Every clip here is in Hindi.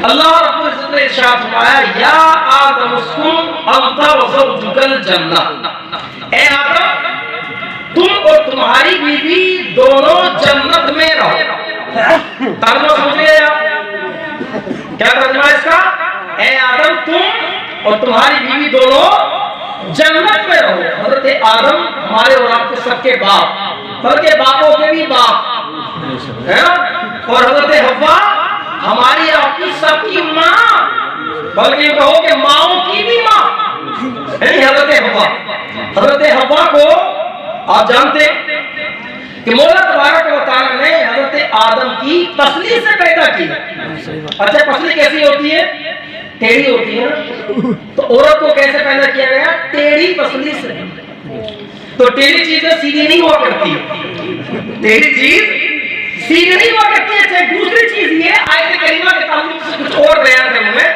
अल्लाह रब्बुल इज्जत ने इरशाद फरमाया, या आदम उस्कुन अंता व ज़ौजुकल जन्नह, ए आदम तुम और तुम्हारी बीवी दोनों जन्नत में रहो। तर्जुमा समझिए आप, क्या तर्जुमा इसका? ए आदम तुम और तुम्हारी बीवी दोनों जन्नत में रहो। हजरत आदम हमारे और आपके सबके बाप, बल्कि बापों के भी बाप है ना, और हजरत हव्वा हमारी आपकी सबकी माँ, बल्कि कहो कि माओं की भी माँ है हजरत हव्वा को आप जानते हैं कि मौला तबारक व तआला ने हजरत आदम की पसली से पैदा की। अच्छा, पसली कैसी होती है? टेढ़ी होती है ना, तो औरत को कैसे पैदा किया गया? टेढ़ी पसली से। तो टेढ़ी चीजें सीधी नहीं हुआ करती, टेढ़ी चीज सीधी नहीं हुआ करती है। चाहे दूसरी चीज ये आयत करीमा के ताल्लुक से कुछ और बयान करूं मैं,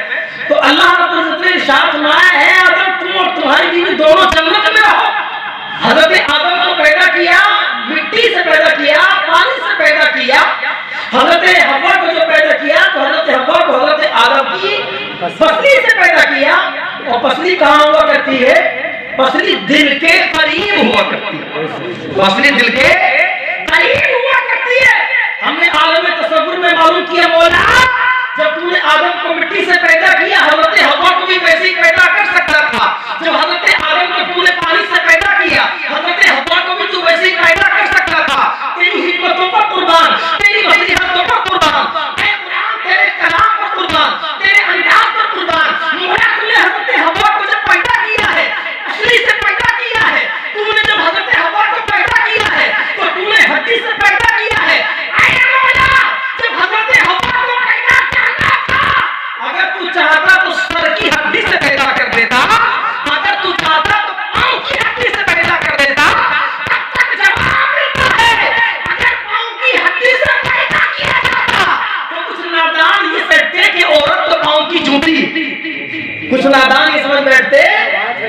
तो अल्लाह रब्बुल इज्जत ने इरशाद फरमाया है, आदम तुम और तुम्हारी बीवी दोनों जन्नत में रहो। हजरत आदम को पैदा किया, मिट्टी से पैदा किया, पानी से पैदा किया। हजरत हव्वा को जो पैदा किया, तो हजरत हव्वा को हजरत आदम की पसली से पैदा किया। और पसली कहाँ हुआ करती है? पसली दिल के करीब हुआ करती है, पसली दिल के करीब हुआ करती है। हमने आलम तसव्वुर में मालूम किया, मौला जब तूने आदम को मिट्टी से पैदा किया, हजरत हव्वा को भी वैसे ही पैदा कर सकता था। जब हजरत आदम को तूने पानी से पैदा किया, हजरत हव्वा को भी तू वैसे ही पैदा कर सकता था। तेरी हिम्मतों पर कुर्बान, तेरी नसीहतों पर कुर्बान, तेरे कलाम पर कुर्बान, तेरे अंदाज पर कुर्बान। मौला तूने हजरत हव्वा को जब पैदा किया है, असली से पैदा किया है, तूने जब हजरत हव्वा को पैदा किया है, तो तूने हड्डी से पैदा किया है। जब हजरत हव्वा को पैदा करना था, अगर तू चाहता तो सर की हड्डी से पैदा कर देता, अगर तू चाहता तो पांव की हड्डी से पैदा कर देता। तब तक जवाब मिलता है, अगर पांव की हड्डी से पैदा किया जाता तो कुछ नादान ये समझते कि औरत तो पांव की जूती, कुछ नादान ये समझ बैठते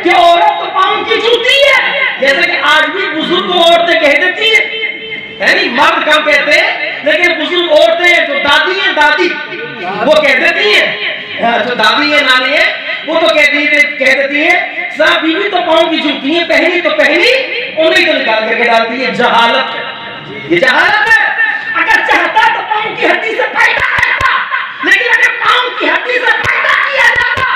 कि औरत तो पांव की जूती है। जैसे कि आज भी बुजुर्ग औरतें कह देती है नहीं, मर्द कम कहते हैं, लेकिन बुजुर्ग औरतें जो दादी है, दादी वो कह देती है, जो दादी है, नानी है, वो तो कह देती है साहब बीवी तो पांव की जूती है, पहनी तो पहनी, उन्हें तो निकाल करके डालती है। जहालत है, ये जहालत है। अगर चाहता तो पांव की हड्डी से पैदा करता, लेकिन अगर पांव की हड्डी से पैदा किया जाता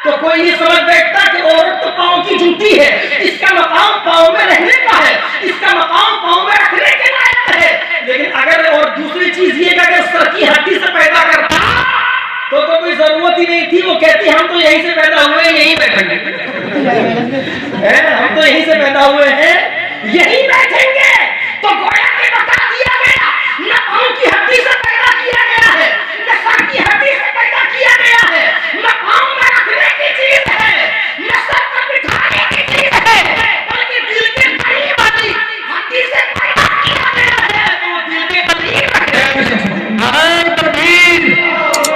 तो कोई ये समझ बैठता कि औरत तो पांव की जूती है, इसका मकाम पांव में रहने का है, इसका मकाम पांव में रखने के लायक है। लेकिन अगर और दूसरी चीज ये कि अगर सर की हड्डी से पैदा करता तो कोई जरूरत ही नहीं थी। वो कहती हम तो यहीं से पैदा हुए हैं, यहीं बैठेंगे हम तो यहीं से पैदा हुए हैं, यहीं बैठेंगे। तो गोया के बता दिया गया, न पांव की हड्डी से पैदा किया गया है, न सर की हड्डी से पैदा किया गया है, न पांव में रखने की चीज है, न सर पर बिठाने की चीज है, बल्कि दिल के करीब वाली हड्डी से पैदा किया गया है। तो दिल के करीब है। नारे तकबीर,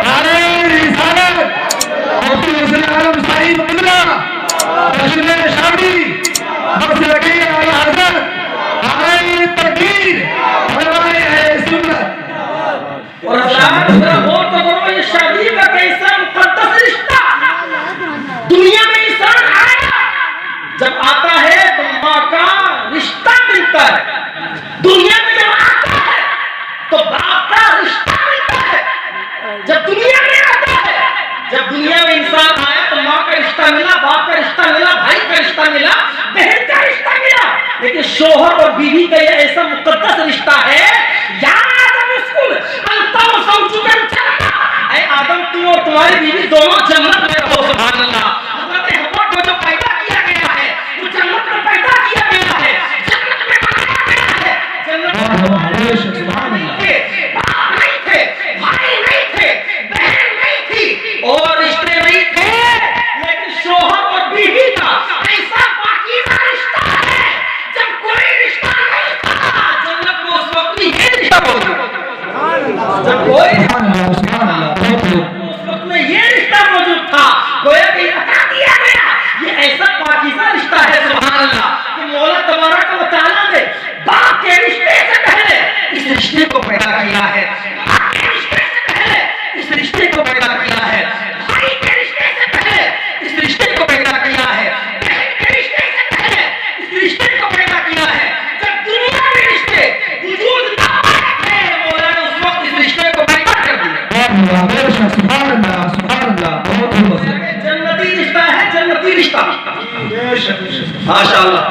नारे रिसालत, अब्दुल हसन आलम साहिब अल्लाह रसूल शादी बस लगे आला हजरत। नारे तकबीर, फरमाए है सुन्नत। और हजरत गौर तो करो, ये शादी का कैसा मुकद्दस रिश्ता। दुनिया में इंसान आया, जब आता है तो माँ का रिश्ता मिलता है। दुनिया में जब आता है तो बाप का रिश्ता मिलता है। जब दुनिया में आता है, जब दुनिया में इंसान आया तो माँ का रिश्ता मिला, बाप का रिश्ता मिला, भाई का रिश्ता मिला, बहन का रिश्ता मिला। लेकिन शोहर और बीवी का यह ऐसा मुकद्दस रिश्ता है, या आदम उस्कुन अंता व ज़ौजुकल जन्नह, ऐ आदम तू और तुम्हारी बीवी दोनों जन्नत में रहो। सुभान अल्लाह। हज़रत हव्वा को जो पैदा किया गया है, वो जन्नत में पैदा किया गया है, जन्नत में बनाया गया है। जन्नत में सुभान अल्लाह, बाप नहीं थे, भाई नहीं थे, बहन नहीं थी, और रिश्ते नहीं थे, लेकिन शोहर और बीवी का ऐसा पाकीज़ा रिश्ता है। जब कोई रिश्ता नहीं था जन्नत में, उस वक्त भी ये रिश्ता मौजूद। जब कोई उस वक्त में ये रिश्ता मौजूद था। पैदा किया है, भाई के रिश्ते से पहले इस रिश्ते को पैदा किया है, बहन के रिश्ते से पहले इस रिश्ते को पैदा किया है। जब दुनिया में रिश्ते वजूद न पाए थे, मौला ने उस वक्त इस रिश्ते को पैदा कर दिया। सुभान अल्लाह, सुभान अल्लाह, बहुत खूब। जन्नती रिश्ता है, जन्नती रिश्ता, माशाअल्लाह।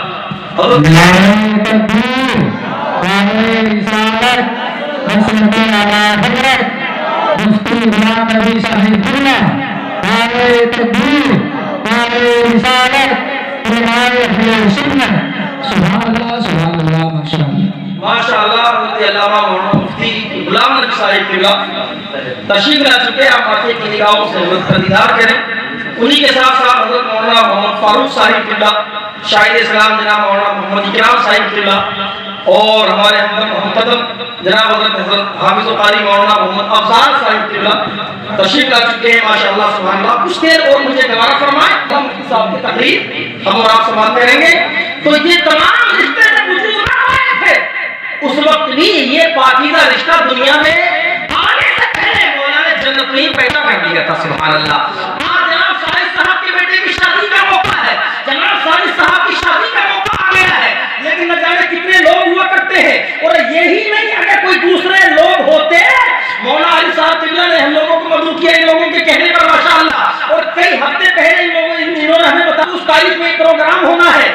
तशरीफ ला चुके, आप आते की निगाहों से उनका दीदार करें। उन्हीं के साथ साथ हज़रत मौलाना मोहम्मद फारूक साहिब किबला, शाहिद इस्लाम जनाब मौलाना मोहम्मद इकराम साहिब किबला, और हमारे मुहतरम जनाब हज़रत हाफिज़ कारी मौलाना मोहम्मद अफजाल साहिब किबला तशरीफ ला चुके हैं। माशाअल्लाह सुभान अल्लाह। कुछ देर और मुझे गवारा फरमाएं, हम साहब की तकरीर हम और आप समाप्त करेंगे। तो ये तमाम रिश्ते जब वजूद में आए थे, उस वक्त भी ये पाकीज़ा रिश्ता दुनिया में आने से पहले मौला ने जन्नत में ही पैदा कर दिया था। सुभान अल्लाह। आज जनाब साहिब साहब के बेटे की शादी का मौका है, जनाब साहिब साहब की शादी का मौका आ गया है, लेकिन न जाने कितने लोग हुआ करते हैं। और यही नहीं, अगर कोई दूसरे लोग होते, मौला अली साहब तिबला ने हम लोगों को मदद किया इन लोगों के कहने पर माशाअल्लाह। और कई हफ्ते पहले इन्होंने हमें बताया उस तारीख में एक प्रोग्राम होना है।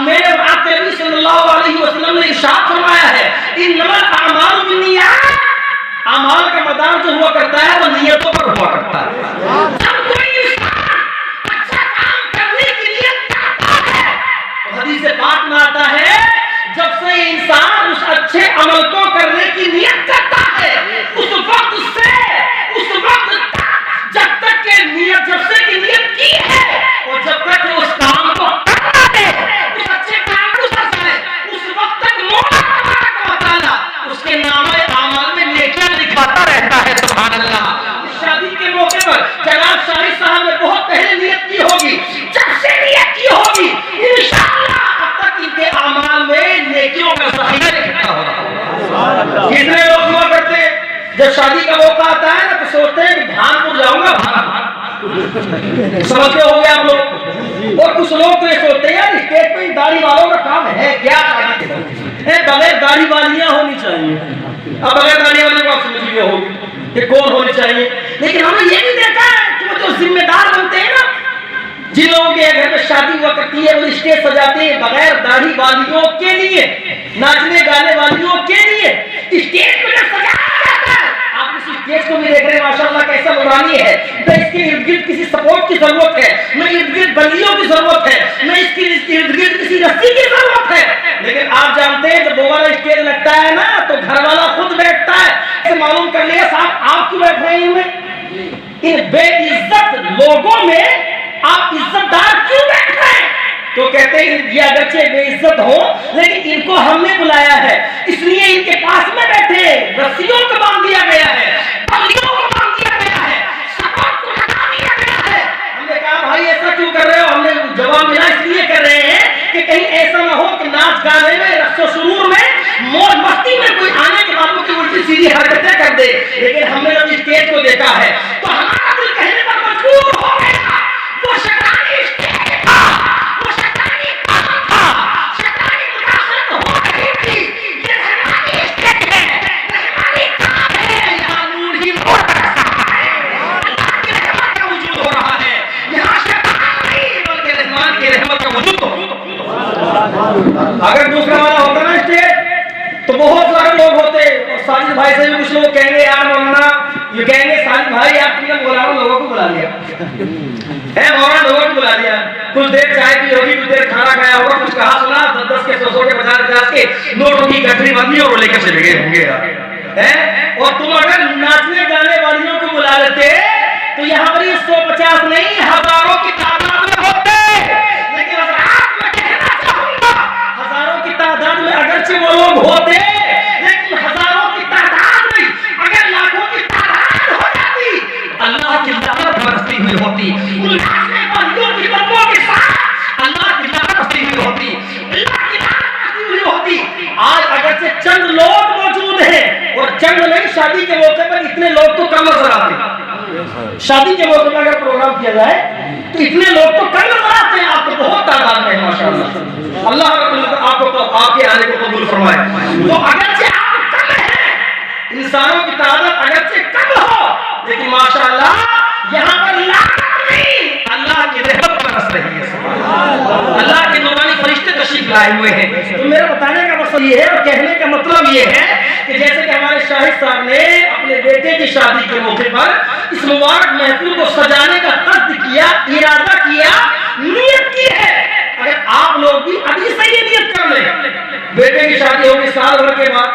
मेरे आपके नबी सल्लल्लाहु अलैहि वसल्लम ने इरशाद फरमाया है, इन्नमल अमालु बिन्नियात, अमाल का मदार जो हुआ करता है वो नियतों पर हुआ करता है। जब कोई इंसान अच्छा काम करने की नियत करता है, तो हदीस पाक में आता है, जब से इंसान उस अच्छे अमल को करने की नियत करता है, उस वक्त से उस वक्त तक जब तक के नियत जब से की नियत की है और जब तक उस काम को करना है, उस अच्छे काम को करना है, उस वक्त तक मौला तबारक व तआला उसके नामे आमाल में नेकियां लिखवाता रहता है। सुभान अल्लाह। शादी के मौके पर जनाब शाहिद साहब ने बहुत पहले नियत की होगी, जब से नियत की होगी इंशाअल्लाह अब तक इनके आमाल में नेकियों का ज़ख़ीरा इकट्ठा हो रहा है। कितने लोग हुआ करते जब शादी का मौका आता है ना, तो सोचते हैं कि भानपुर जाऊंगा, समझते होंगे आप लोग। और कुछ लोग तो ये सोचते हैं यार स्टेज पे दाढ़ी वालों का काम है क्या, बगैर दाढ़ी वालियां होनी चाहिए। अब बगैर दाढ़ी वाले को आप समझ लिए होगी कि कौन होनी चाहिए। लेकिन हमने ये भी देखा है कि वो जो जिम्मेदार बनते हैं ना, जिन लोगों के घर में शादी हुआ करती है, वो स्टेज सजाते हैं बगैर दाढ़ी वालियों के लिए, नाचने गाने वालियों के लिए। स्टेज को जब सजाया जाता है, आप इस स्टेज को भी देख रहे हैं माशाअल्लाह कैसा नूरानी है, न इसके इर्द गिर्द किसी सपोर्ट की जरूरत है, न इर्द गिर्द बल्लियों की जरूरत है, न इसकी इर्द गिर्द किसी रस्सी की जरूरत है। लेकिन आप जानते हैं जब दोबारा स्टेज लगता है ना, तो घर वाला खुद बैठता है, ऐसे मालूम कर लिया साहब आप क्यों बैठ रहे हैं इन बेइज्जत लोगों में, आप इज्जतदार क्यों बैठ रहे हैं? तो कहते हैं ये अगरचे बेइज्जत हो, लेकिन इनको हमने बुलाया है, इसलिए इनके पास में बैठे, रस्सियों को बांध दिया गया है, बल्लियों को बांध दिया गया है, सपोर्ट को हटा दिया गया है। हमने कहा भाई ऐसा क्यों कर रहे हो? हमने जवाब मिला इसलिए कर रहे हैं कि कहीं ऐसा ना हो कि नाच गाने में, रस्सो सुरूर में, मौज मस्ती में कोई आने के बाद की उल्टी सीधी हरकतें कर दे। लेकिन हमने जब स्टेज को देखा है तो हमारा दिल कहने पर मजबूर हो गया, वो शैतानी स्टेज था, वो शैतानी काम था, शैतानी मुदाखलत हो रही थी। ये रहमानी स्टेज है, रहमानी काम है, यहाँ नूर ही नूर बरसा है, अल्लाह की रहमत का वजूद हो रहा है, यहाँ शैतान नहीं बल्कि रहमान की रहमत का वजूद हो। अगर दूसरा वाला होता ना स्टेज तो बहुत सारे लोग होते, और साजिद भाई से भी कुछ लोग कहेंगे यार मौलाना, ये कहेंगे साजिद भाई आपने मौलाना लोगों को बुला लिया है, मौलाना लोगों को बुला लिया, कुछ देर चाय पी होगी, कुछ देर खाना खाया होगा, कुछ कहा सुना, 10-10 के 100 के 50-50 के नोटों की गठरी बंदी और लेकर चले गए होंगे हैं। और तुम अगर नाचने गाने वालियों को बुला लेते तो यहाँ पर 150 नहीं हजारों की तादाद में होते। लेकिन आज मैं कहना चाहूंगा हजारों की तादाद में अगरचे वो लोग होते, लेकिन हजारों की तादाद में अगर लाखों की तादाद हो जाती, अल्लाह की लानत बरसती हुई होती, उन नाचने वालियों की बंदों के साथ अल्लाह की लानत बरसती हुई होती, अल्लाह की लानत बरसती हुई होती। आज अगरचे चंद लोग मौजूद हैं, और चंद नहीं, शादी के मौके पर इतने लोग तो कम नजर आते, शादी के मौके पर अगर प्रोग्राम किया जाए तो इतने लोग तो कम नजर आते हैं, आप तो बहुत तादाद में माशाअल्लाह। अल्लाह आपको तो आपके आने को कबूल फरमाए। तो अगरचे आप कम हैं, इंसानों की तादाद अगरचे कम हो, लेकिन माशाअल्लाह यहाँ पर लानत नहीं, अल्लाह की रहमत बरस रही है। अल्लाह के नूरानी फरिश्ते तशरीफ लाए हुए हैं। तो मेरा बताने का मकसद ये है और कहने का मतलब ये है कि जैसे कि हमारे शाहिद साहब ने अपने बेटे की शादी के मौके पर इस मुबारक महफिल को सजाने का कस्द किया, इरादा किया, नियत की है। अगर आप लोग भी अभी से ये नियत कर लें, बेटे की शादी होगी साल भर के बाद,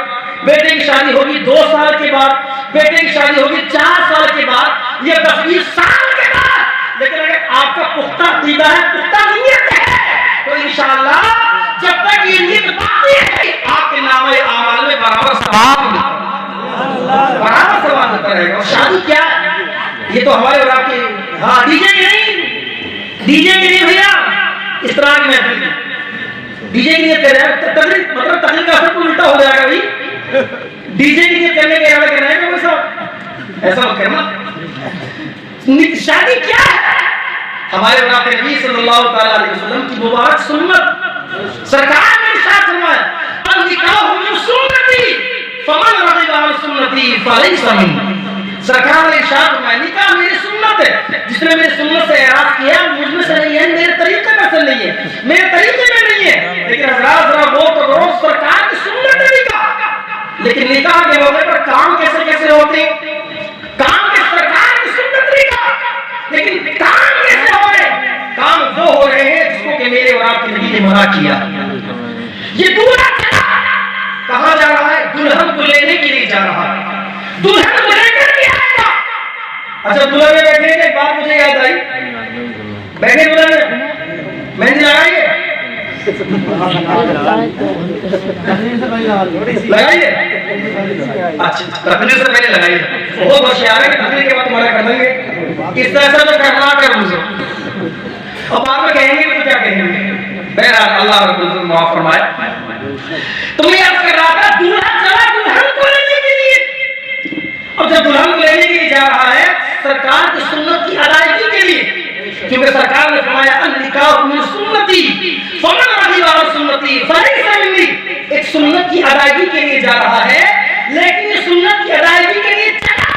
बेटे की शादी होगी 2 साल के बाद, बेटे की शादी होगी 4 साल के बाद, ये 10-20 साल के बाद, लेकिन अगर आपका पुख्ता अकीदा है, पुख्ता नियत है, तो इंशाअल्लाह जब तक ये नियत बाकी है आपके नामे आमाल में बराबर सवाब होता रहेगा। और शादी क्या है, ये तो हमारे और आपके, हाँ डीजे की नहीं भैया, इस तरह की महफिल डीजे की नियत कर रहे हैं, तकरीर मतलब तकरीर का असर उल्टा हो जाएगा भाई। डीजे की नियत करने के इरादा कर रहे हैं सब, ऐसा मत करना। शादी क्या है, हमारे और आपके नबी सल्लल्लाहु अलैहि वसल्लम की मुबारक सुन्नत, सरकार ने इरशाद फरमाया, अल निकाहु मिन सुन्नती फमन रग़िबा अन सुन्नती फलैसा मिन्नी। सरकार ने इरशाद फरमाया, निकाह मेरी सुन्नत है, जिसने मेरी सुन्नत से एराद किया मुझ में से नहीं है, मेरे तरीके में से नहीं है, मेरे तरीके में नहीं है। लेकिन हज़रात जरा वो तो करो, सरकार की सुन्नत है निकाह, लेकिन निकाह के मौके पर काम कैसे कैसे होते हैं, काम के सरकार की सुन्नत निकाह, लेकिन काम कैसे हो रहे हैं, काम वो हो रहे हैं जिसको कि मेरे और आपके नबी ने मना किया। ये दूल्हा कहाँ जा रहा है, दुल्हन को लेने के लिए जा रहा है, दुल्हन को लेकर के आएगा। अच्छा दुल्हन में बैठने के बाद मुझे याद आई, बैठे दुल्हन में मेहंदी लगाइए, लगाइए, अच्छा तकलीफ से पहले लगाइए, बहुत होशियार है, तकलीफ के बाद तुम्हारा कर देंगे, इस तरह से तो करना कर मुझे, और बाद में कहेंगे तो क्या कहेंगे। बहरहाल अल्लाह रब्बुल इज्जत माफ फरमाए। तो मैं अर्ज कर रहा था, दूल्हा चला दुल्हन को लेने के लिए, और जब दुल्हन को लेने के लिए जा रहा है सरकार की सुन्नत की अदायगी के लिए, क्योंकि सरकार ने फरमाया अन निकाह मिन सुन्नती फमन रग़िबा अन सुन्नती फलैसा मिन्नी। एक सुन्नत की अदायगी के लिए जा रहा है, लेकिन ये सुन्नत की अदायगी के लिए चला,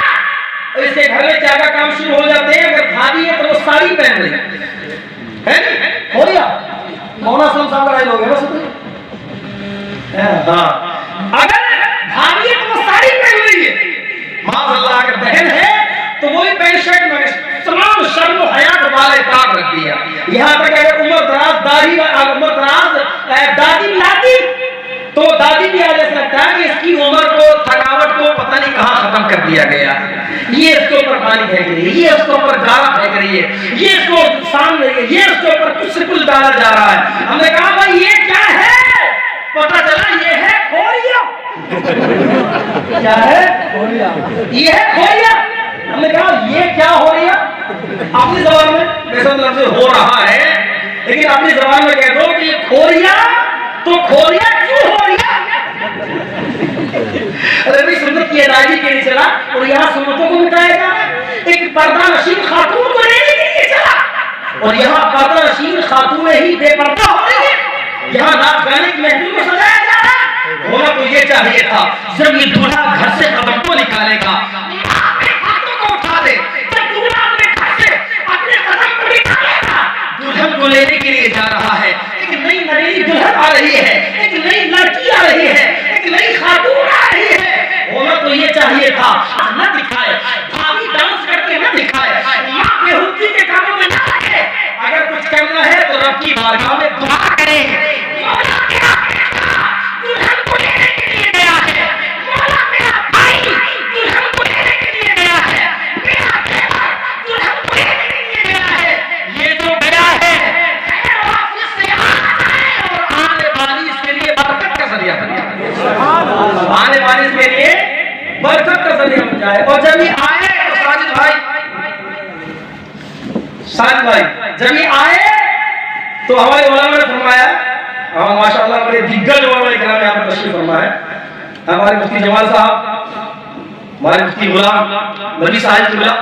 और इसके घर में क्या काम शुरू हो जाते हैं। अगर भाभी है तो वो साड़ी पहन रही है, हो गया मौना सलम साहब का लोग है बस, हाँ अगर भाभी है तो वो साड़ी पहन रही है, माशाअल्लाह अगर बहन है तो वही पैंट शर्ट में तमाम शर्म और हया को बाले ताक रख दिया। यहाँ तक अगर उम्र दराज दादी लाती तो दादी भी आज ऐसा लगता है कि इसकी उम्र को, थकावट को पता नहीं कहाँ खत्म कर दिया गया, ये इसके ऊपर पानी फेंक रही है, ये इसके ऊपर गारा फेंक रही है, ये इसको सान रही है, ये इसके ऊपर कुछ से कुछ डाला जा रहा है। हमने कहा भाई ये क्या है, पता चला ये है खोरिया। क्या है खोरिया, ये है खोरिया। हमने कहा ये क्या हो रही है, अपनी जबान में वैसे लफ्ज़ हो रहा है, लेकिन अपनी जबान में कह दो कि ये खोरिया, तो खोरिया क्यों हो रही है। अरे भाई सुन्नत की अदायगी के लिए चला और यहाँ सुन्नतों को मिटाया जा रहा है। एक पर्दा नशीन खातून को लेने के लिए चला और यहाँ पर्दा नशीन खातून ही बेपर्दा हो रही है। यहाँ नाच गाने की महफिल को सजाया जा रहा है। होना तो ये चाहिए था, जब ये दूल्हा घर से कदम को निकालेगा, हाथों को उठा दे, जब दूल्हा अपने घर से अपने कदम को निकालेगा, दुल्हन को लेने के लिए जा रहा है, एक नई नवेली दुल्हन आ रही है, एक नई लड़की आ रही है, एक नई खातून आ रही है। होना तो ये चाहिए था, न दिखाए, भाभी डांस करके न दिखाए, माँ बेहुदी के कामों में न लगे। अगर कुछ करना है तो रब की बारगाह में दुआ करें, मौला मेरा बेटा दुल्हन को लेने के लिए गया है, मौला मेरा भाई दुल्हन को लेने के लिए गया है, मेरा देवर दुल्हन को लेने के लिए गया है। ये जो गया है वापस से और आने वाली इसके लिए बरकत का जरिया बन जाए, आने वाली इसके लिए बरकत का जरिया बन जाए। और जब ये आए तो साजिद भाई जब ये आए तो हमारे उलमा ने फरमाया, माशाअल्लाह बड़े दिग्गज उलमा किराम यहाँ पर तशरीफ फरमा है, हमारे मुफ्ती जमाल साहब, हमारे मुफ्ती गुलाम नबी साहिब किबला,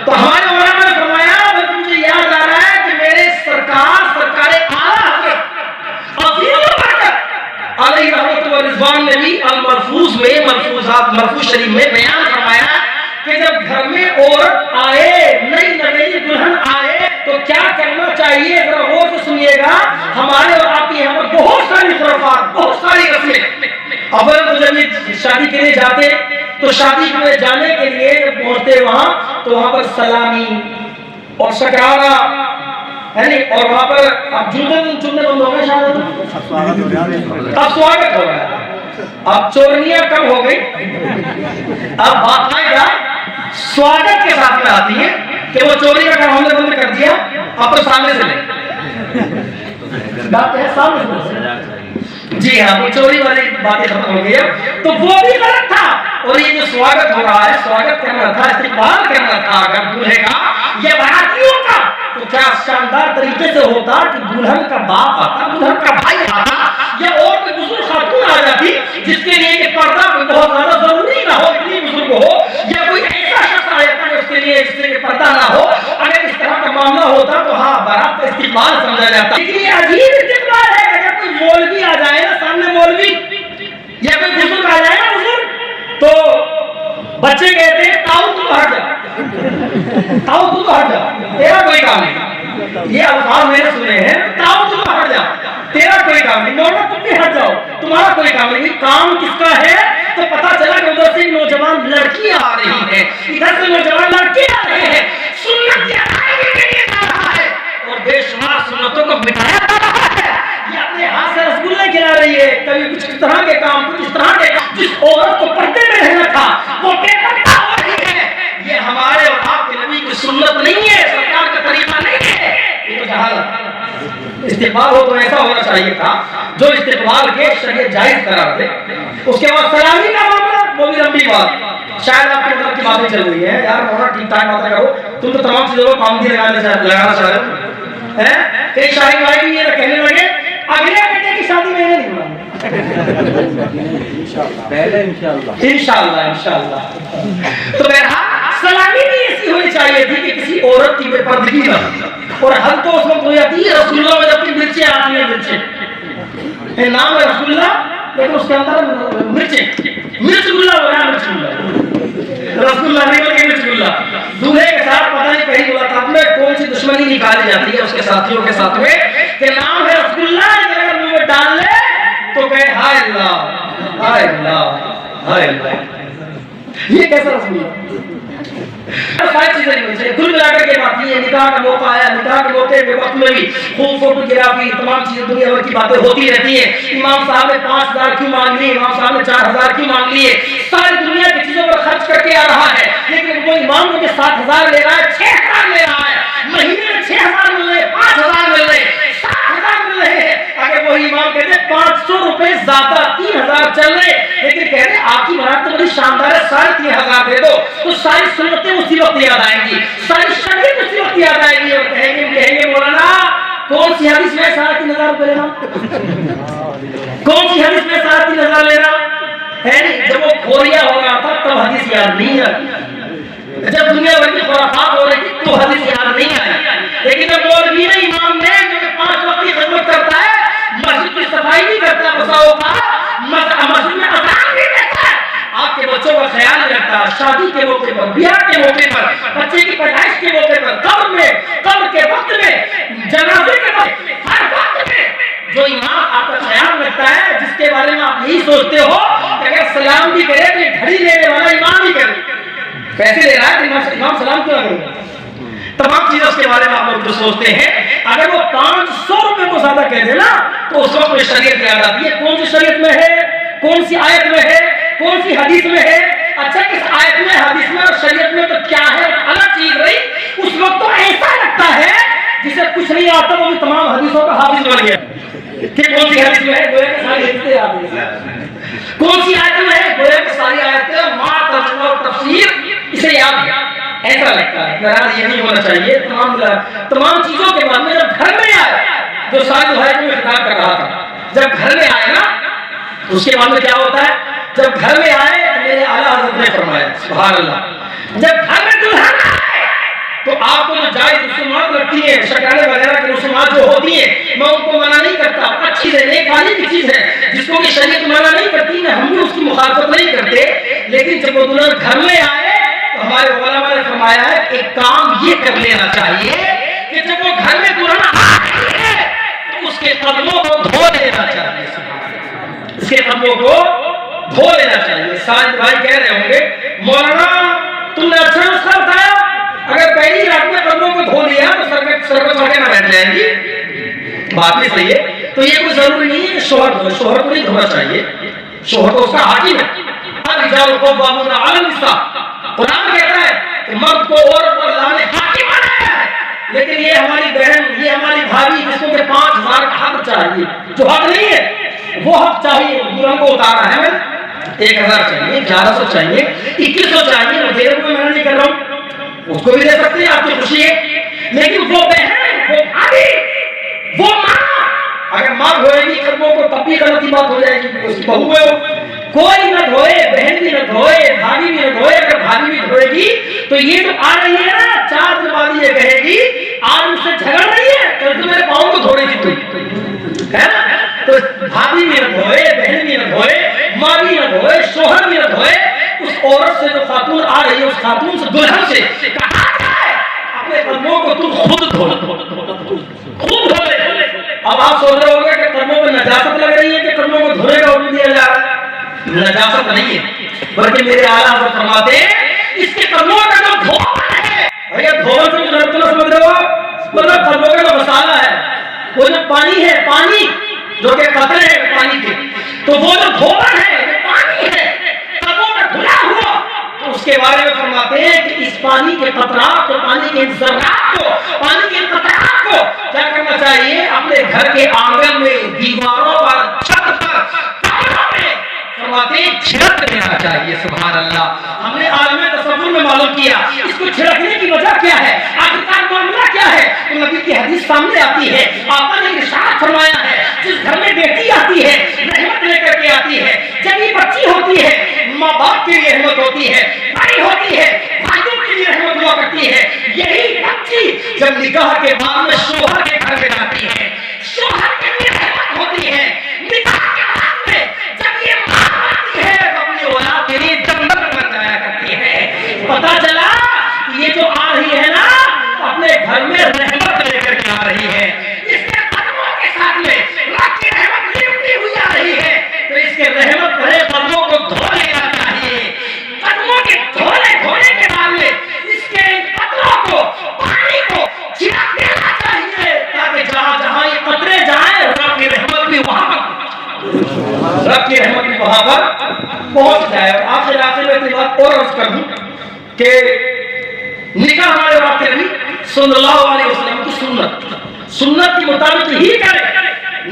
तो हमारे उलमा ने फरमाया, बल्कि मुझे याद आ रहा है कि मेरे सरकार आला हज़रत अज़ीम बरकत अलैहि रहमत व रिज़वान ने भी अल मरफूज में मरफूज शरीफ में बयान फरमाया कि जब घर में औरत आए, नई नवेली दुल्हन आए, तो क्या करना चाहिए, जरा गौर से सुनिएगा। हमारे और आपके यहाँ पर बहुत सारी खुराफात, बहुत सारी रस्में। अव्वल तो जब ये शादी के लिए जाते, तो शादी के लिए जाने के लिए जब पहुंचते वहां, तो वहां पर सलामी और शकरारा है नहीं, और वहां पर अब जूते चुनने बंद हो गए, शायद अब स्वागत हो रहा है। अब चोरनियां कम हो गई, अब बाकायदा स्वागत के साथ में आती है कि वो चोरी का काम हमने बंद कर दिया, अब तो सामने से ले बात है, सामने से। जी हाँ, वो चोरी वाली बातें खत्म हो गई है, तो वो भी गलत था। और ये जो स्वागत हो रहा है, स्वागत करना था, इस्तेमाल करना था अगर दूल्हे का या बारातियों का, तो क्या शानदार तरीके से होता कि दुल्हन का बाप आता, दुल्हन का भाई आता, या और कोई बुजुर्ग खातून आ जाती जिसके लिए कि पर्दा बहुत ज्यादा जरूरी ना हो, इतनी बुजुर्ग हो, या कोई ऐसा शख्स आ जाता है उसके लिए जिससे पर्दा ना हो। अगर इस तरह का मामला होता तो हाँ, बारात का इस्तेमाल समझा जाता। लेकिन ये अजीब इस्तेमाल है, अगर कोई मौलवी आ जाए ना सामने, मौलवी या कोई बुजुर्ग आ जाए ना बुजुर्ग, तो बच्चे कहते हैं ताऊ तू हट जा, ताऊ तू हट जा, तेरा कोई काम नहीं। ये अल्फाज मैंने सुने हैं, ताऊ तू हट जा, तेरा कोई काम नहीं, मौलाना तुम भी हट जाओ, तुम्हारा कोई काम नहीं। काम किसका है? तो पता चला कि उधर से नौजवान लड़कियां आ रही हैं, इधर से नौजवान लड़के आ रहे हैं, सुन्नत के लिए आ रहा है और बेशुमार सुन्नतों को मिटाया जा रहा है। ये अपने हाथ से रसगुल्ले खिला रही है, कभी कुछ इस तरह के काम, कुछ इस तरह के काम। जिस औरत को पर्दे में रहना था वो बेपर्दा हो रही है। ये हमारे और आपके नबी की सुन्नत नहीं है, सरकार का तरीका नहीं है, ये तो जहालत। इस्तेमाल हो तो ऐसा होना चाहिए था जो इस्तेमाल के शरीयत जायज करार दे। उसके बाद सलामी का मामला, वो भी लंबी बात, शायद आपके अंदर की बातें चल रही है, यार मौलाना ठीक ठाक बातें करो, तुम तो तमाम चीजों को पाबंदी लगाना चाह रहे हो हैं। कई शाही भाई भी ये कहने लगे अगले बेटे की शादी में नहीं होगा, पहले इंशाअल्लाह। तो बहरहाल सलामी भी ऐसी होनी चाहिए थी कि किसी औरत की बेपर्दगी ना। और हल तो उस वक्त हो जाती है, रसगुल्ला में जबकि मिर्चें आती हैं, मिर्चें नाम है रसगुल्ला, लेकिन उसके अंदर मिर्चगुल्ला हो रहा है, रसगुल्ला नहीं बल्कि मिर्चगुल्ला। दूल्हे के साथ पता नहीं कहीं मुलाकात में कौन सी दुश्मनी निकाली जाती है उसके साथियों के साथ में कि नाम है रसगुल्ला, अगर मुंह में डाल ले तो कहे हाय अल्लाह, हाय अल्लाह, हाय अल्लाह। ये कैसा रसगुल्ला? कुल मिलाकर के बात ये, निकाह का मौका आया, निकाह के मौके के वक्त में भी खूब फोटोग्राफी, तमाम चीजें दुनिया भर की बातें होती रहती है। इमाम साहब ने 5,000 क्यों मांग लिए, इमाम साहब ने 4,000 क्यों मांग लिए, सारी दुनिया की चीजों पर खर्च करके आ रहा है, लेकिन वो इमाम मुझे 7,000 ले रहा है, 6,000 ले रहा है, महीने में 6,000 मिल रहे, 5,000 मिल रहे, 7,000 मिल रहे हैं। अगर वही इमाम कहते 500 रुपए ज्यादा, 3,000 चल रहे, लेकिन कहते आपकी बारात तो बड़ी शानदार है, 3,500 दे दो, तो सारी सुन्नतें उसी वक्त याद आएंगी, सारी शरीयत उसी वक्त याद आएगी। और कहेंगे मौलाना कौन सी हदीस में 3,500 रुपए लेना, कौन सी हदीस में 3,500 लेना है? जब वो खोरिया हो रहा था तब हदीस याद नहीं है, जब दुनिया भर की खुराफात हो रही थी तो हदीस याद नहीं आई। लेकिन जब मौलवी ने, इमाम ने, जो 5 वक्त की खिदमत करता है, मस्जिद की सफाई भी करता है, बसाओ का मस्जिद में अज़ान भी देता है, आपके बच्चों का ख्याल रखता है, शादी के मौके पर, ब्याह के मौके पर, बच्चे की पैदाइश के मौके पर, कब्र के वक्त में, जनाजे के वक्त, हर वक्त में जो इमाम आपका ख्याल रखता है, जिसके बारे में आप यही सोचते हो कि अगर सलाम भी करे तो घड़ी लेने वाला इमाम ही करे, पैसे ले रहा है तो इमाम सलाम क्यों करेगा? तमाम चीजों के बारे में आप लोग जो सोचते हैं, अगर वो 500 रुपए को ज्यादा कह देना तो उस वक्त में शरीयत याद आती है। कौन सी शरीयत में है, कौन सी आयत में है, कौन सी हदीस में है? अच्छा, इस आयत में, हदीस में और शरीयत में तो क्या है, अलग चीज रही। उस वक्त तो ऐसा लगता है जिसे कुछ नहीं आता वो भी तमाम हदीसों का हाफिज बन गया कि कौन सी हदीस में है, गोया की सारी हदीसें याद है, कौन सी आयत में है, गोया की सारी आयतें, मां तर्जुमा और तफसीर इसे याद है, ऐसा लगता है। बहरहाल ये नहीं होना चाहिए। तमाम चीजों के बाद में जब घर में आए, जो साहिब भाई को मैं खिताब कर रहा था, जब घर में आए ना, उसके बाद में क्या होता है, जब घर में आए तो मेरे आला हज़रत ने फरमाया, सुभान अल्लाह, जब घर में दुल्हन आए तो आपको जो जायज रसूमात लगती है, शकाने वगैरह की रसूमात जो होती है, मैं उनको मना नहीं करता, अच्छी है, नेक वाली की चीज है जिसको कि शरीयत मना नहीं करती, हम भी उसकी मुखालफत नहीं करते। लेकिन जब वो दुल्हन घर में आए तो हमारे उलमा ने फरमाया है एक काम ये कर लेना चाहिए कि जब वो घर में दुल्हन आती है तो उसके कदमों को धो लेना चाहिए, उसके कदमों को धो लेना चाहिए। साजिद भाई कह रहे होंगे मौलाना तुमने अच्छा नुस्खा बताया, अगर पहली रात में कदमों को धो लिया तो सर को चढ़े ना बैठ जाएंगी, बात भी सही है। तो ये कोई जरूरी नहीं है कि शोहर धोए, शोहर को नहीं धोना चाहिए, शोहर तो उसका हाकिम है। कुरान कहता है कि मर्द को औरत पर अल्लाह ने हाकिम बनाया है, लेकिन ये हमारी बहन, ये हमारी भाभी जिसको के 5000 का हक चाहिए, जो हक नहीं है वो हक चाहिए, दुल्हन को उतारा है, 1000 चाहिए, 1100 चाहिए, 2100 चाहिए, मैं देर को मना नहीं कर रहा हूँ, उसको भी दे सकते हैं, आपकी खुशी है। लेकिन वो बहन, वो भाभी, वो माँ, अगर माँ धोएगी कदमों को तब भी गलत बात हो जाएगी, उसकी बहू है, कोई न धोए, बहन भी न धोए, भाभी भी न धोए, अगर भाभी भी धोएगी तो ये तो आ रही है ना 4 दिन बाद ये कहेगी आज मुझसे झगड़ रही है, कल तो मेरे पाँव को धो रही थी तुम, है ना? तो भाभी भी न धोए, बहन भी न धोए, माँ भी न धोए, शोहर भी न धोए, उस औरत से जो खातून आ रही है उस खातून से, दुल्हन से कहा जाए अपने कदमों को तुम खुद धो, खुद धो ले। अब आप सोच रहे होंगे कि कदमों पर नजाकत लग रही है कि कदमों को धोने का हुक्म दिया जा रहा है, नजाकत नहीं है, बल्कि मेरे आला हज़रत फरमाते हैं इसके कदमों का जो धोवन है, भैया धोवन से मतलब तो समझ रहे हो, मतलब कदमों का जो मसाला है, वो जो पानी है, पानी जो के कतरे हैं पानी के, तो वो जो धोवन है वो पानी है, कदमों का धुला हुआ, तो उसके बारे में फरमाते हैं कि इस पानी के कतरात को, पानी के जर्रात को, पानी के कतरात को क्या करना चाहिए, अपने घर के आंगन में, दीवारों पर, छत पर, छिड़क देना चाहिए। सुभान अल्लाह। हमने आलम तसव्वुर में मालूम किया इसको छिड़कने की वजह क्या है, आखिरकार मामला क्या है, तो नबी की हदीस सामने आती है। आपा ने इरशाद फरमाया है जिस घर में बेटी आती है रहमत लेकर के आती है, जब ये बच्ची होती है माँ बाप की रहमत होती है, बड़ी होती है भाइयों की भी रहमत हुआ करती है, यही बच्ची जब निकाह के बाद में शोहर के घर में जाती है, शोहर की भी रहमत होती है, निकाह के बाद में जब ये माँ आती है तो अपनी औलाद के लिए जन्नत बन जाया करती है। पता चला ये जो आ रही है ना अपने घर में रहमत लेकर के आ रही है, इसके कदमों के साथ में रब की रहमत लिपटी हुई आ रही है, तो इसके रहमत भरे कदमों को धो लेना चाहिए। कदमों के धोने के बाद में इसके कतरों को, पानी को छिड़क देना चाहिए ताकि जहां जहां ये कतरे जाए रब की रहमत भी वहां पर, रब की रहमत भी वहां पर पहुंच जाए। और आपसे रास्ते में एक बात और अर्ज कर दूं कि निकाह हमारे वाक़े नबी सल्लल्लाहु अलैहि वसल्लम की सुन्नत के मुताबिक ही करें।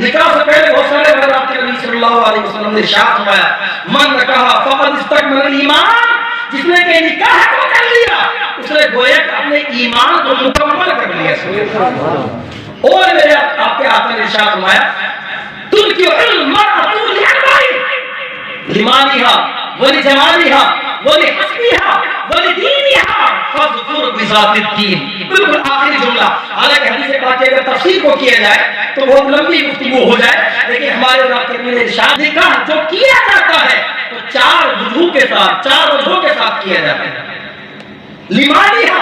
निकाह से पहले बहुत सारे हज़रात नबी सल्लल्लाहु अलैहि वसल्लम ने इरशाद फरमाया मन नकाह फक़द इस्तकमल ईमान, जिसने के निकाह को कर लिया उसने गोया अपने ईमान को मुकम्मल कर लिया। और मेरे आपके आका ने इरशाद फरमाया तुर्की मरअतु लिमानिहा वली जमालिहा वली हस्बिहा वली दीनिहा फज़कुर बिज़ातिद दीन। बिल्कुल आखिरी जुमला, हालांकि हदीस पाक की अगर तफसीर को किया जाए तो बहुत लंबी गुफ्तगू हो जाए, लेकिन हमारे रास्ते में इरशाद निकाह जो किया जाता है तो 4 वजू के साथ, 4 वजहों के साथ किया जाता है। लिमानिहा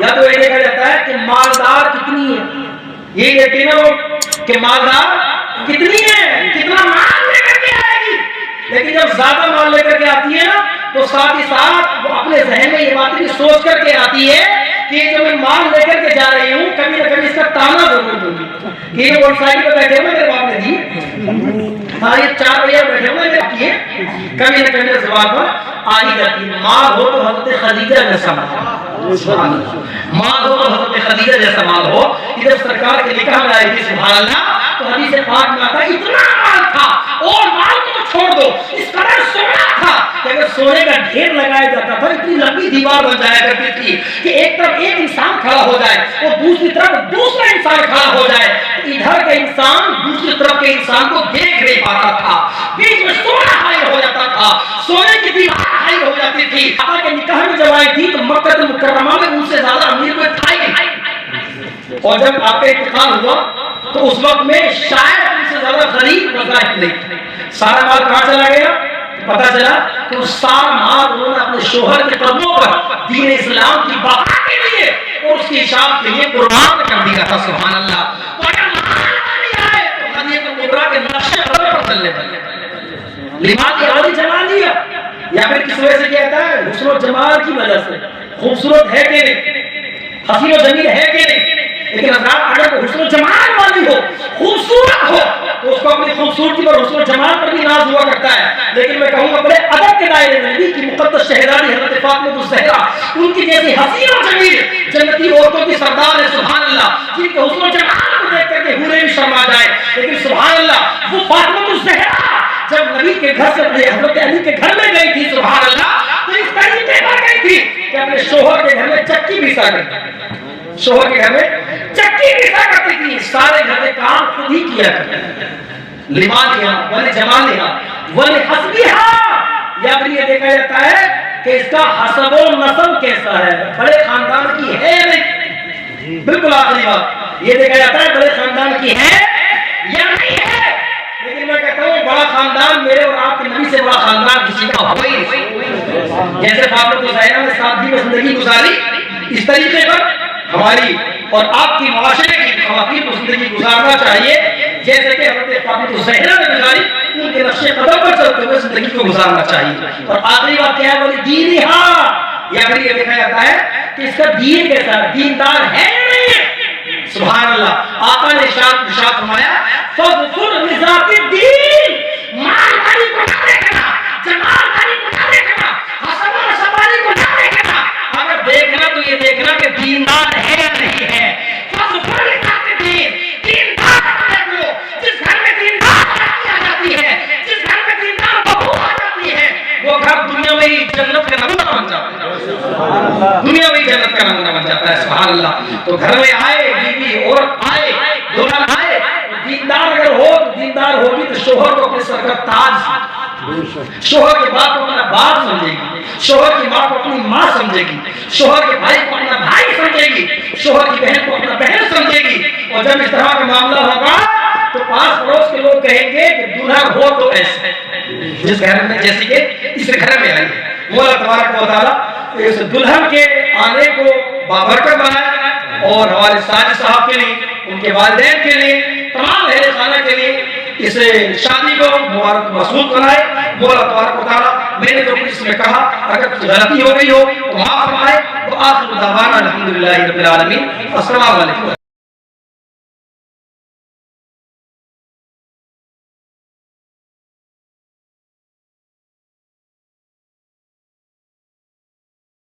या तो ये देखा जाता है कि मालदार कितनी है, ये देखते ना लोग कि मालदार कितनी है, कितना माल लेकर के आएगी, लेकिन जब ज्यादा माल लेकर के आती है ना तो साथ ही साथ वो अपने जहन में ये बात भी सोच करके आती है कि जो मैं माल लेकर के जा रही हूँ कभी ना कभी इसका ताना जरूर दूंगी कि ये मोटरसाइकिल पे बैठे हुए मेरे बाप ने दी, हाँ ये 4 भैया बैठे हुए मेरे बाप की, कभी ना कभी जबान पर आ ही जाती है। माँ हो तो हज़रत खदीजा जैसा माल, माँ हो तो हज़रत खदीजा जैसा माल हो। इधर सरकार के निकाह में आई थी सुभान अल्लाह, तो हदीस पाक में आता इतना माल था और माल को तो छोड़ दो इस कदर सोना था कि अगर सोने का ढेर लगाया जाता था इतनी लंबी दीवार बन जाया करती थी कि एक तरफ एक इंसान खड़ा हो जाए और दूसरी तरफ दूसरा इंसान खड़ा हो जाए, इधर का इंसान दूसरी तरफ के इंसान को देख नहीं पाता था, बीच में सोना हाइल हो जाता था, सोने की दीवार हाइल हो जाती थी। आका के निकाह में जब आई थी तो मक्का मुकर्रमा में उनसे ज्यादा अमीर कोई था ही नहीं, और जब आपका इंतकाल हुआ तो उस वक्त में शायद उनसे ज्यादा गरीब वज़ाइफ नहीं थे। सारा माल कहाँ चला गया? पता चला कि उस सारा माल उन्होंने अपने शोहर के कदमों पर दीन इस्लाम की बका के लिए और उसकी इशाअत के लिए कुर्बान कर दिया था। सुभान अल्लाह। तो अगर माल नहीं आए तो खदीजा कुबरा के नक्शे कदम पर चलने पड़े। लिबास यादी जमा लिया या फिर किस वजह से कहता है? हुस्न और जमाल की वजह से। खूबसूरत है कि नहीं, हसीन और जमील है कि नहीं, लेकिन अगर वो हुस्न और जमाल वाली हो, खूबसूरत हो, तो उसको अपनी खूबसूरती पर, हुस्न और जमाल पर भी नाज हुआ करता है। लेकिन मैं कहूंगा बड़े अदब के दायरे में भी कि मुक़द्दस शहज़ादी हज़रत फ़ातिमा ज़हरा, उनकी जैसी हसीन और जमील जन्नती औरतों की सरदार है। सुभान अल्लाह। जिनके हुस्न और जमाल को देख करके हूरें भी शर्मा जाए। लेकिन सुभान अल्लाह, वो फ़ातिमा ज़हरा जब नबी के घर से हज़रत अली के घर में गई थी, सुभान अल्लाह, तो इस तरीके पर गई थी कि अपने शोहर के घर में चक्की पीसा करती, शोहर के घर में चक्की पीसा करती थी, सारे घर के काम खुद ही किया करती। लिमालिहा वल जमालिहा वल हस्बिहा, या फिर ये देखा जाता है कि इसका हसब और नस्ल कैसा है, बड़े खानदान की है नहीं। बिल्कुल आखिरी बात ये देखा जाता है बड़े खानदान की है या नहीं है। लेकिन मैं कहता हूँ बड़ा खानदान मेरे और आपके नबी से बड़ा खानदान किसी का हो ही नहीं। जैसे फातिमा ज़हरा ने सादगी में जिंदगी गुजारी, इस तरीके पर हमारी और आपकी माशरे की ख़वातीन को जिंदगी गुजारना चाहिए जैसे कि हज़रत फातिमा ज़हरा ने गुजारी। उनके नक्शे कदम पर चलते हुए जिंदगी को गुजारना चाहिए। और आखिरी बात क्या है? बोली दीनिहा, या फिर ये देखा जाता है कि इसका दीन कैसा है, दीनदार है या नहीं है। सुभान अल्लाह। आका ने इरशाद फरमाया, फज़फुर बिज़ाति दीन, मालदारी को ना देखना, जमालदारी को ना देखना, हसन और शबानी को ना देखना। अगर देखना तो ये देखना कि दीनदार है या नहीं है। फज़फुर बिज़ाति दीन, दीनदार देख लो। जिस घर में दीनदार लड़की आ जाती है, जिस घर में दीनदार बहू आ जाती है, वो घर दुनिया में ही जन्नत का नमूना बन जाता है, दुनिया में ही जन्नत का नमूना बन जाता है। सुभान अल्लाह। तो घर में आए बीवी, औरत आए, दुल्हन आए, दीनदार अगर हो तो दीनदार होगी तो शोहर को अपने सर का ताज, शोहर के बाप को अपना बाप समझेगी, शोहर की माँ को अपनी माँ समझेगी, शोहर के भाई को अपना भाई समझेगी, शोहर की बहन को अपना बहन समझेगी। और जब इस तरह का मामला होगा तो पास पड़ोस के लोग कहेंगे कि दुल्हन हो तो ऐसे, जिस घर में जैसे कि इस घर में आई मौला तबारक व तआला इस दुल्हन के आने को बाबरकत बनाया और हमारे साजिद साहब के लिए, उनके वालिदैन के लिए, तमाम अहले खाना के लिए इस शादी को मुबारक मसूद बनाए। मौला तबारक व तआला मैंने जो कुछ इसमें कहा अगर कुछ गलती हो गई हो तो माफ फरमाए। तो आखिर दावाना अल्हम्दुलिल्लाहि रब्बिल आलमीन। अस्सलामु अलैकुम।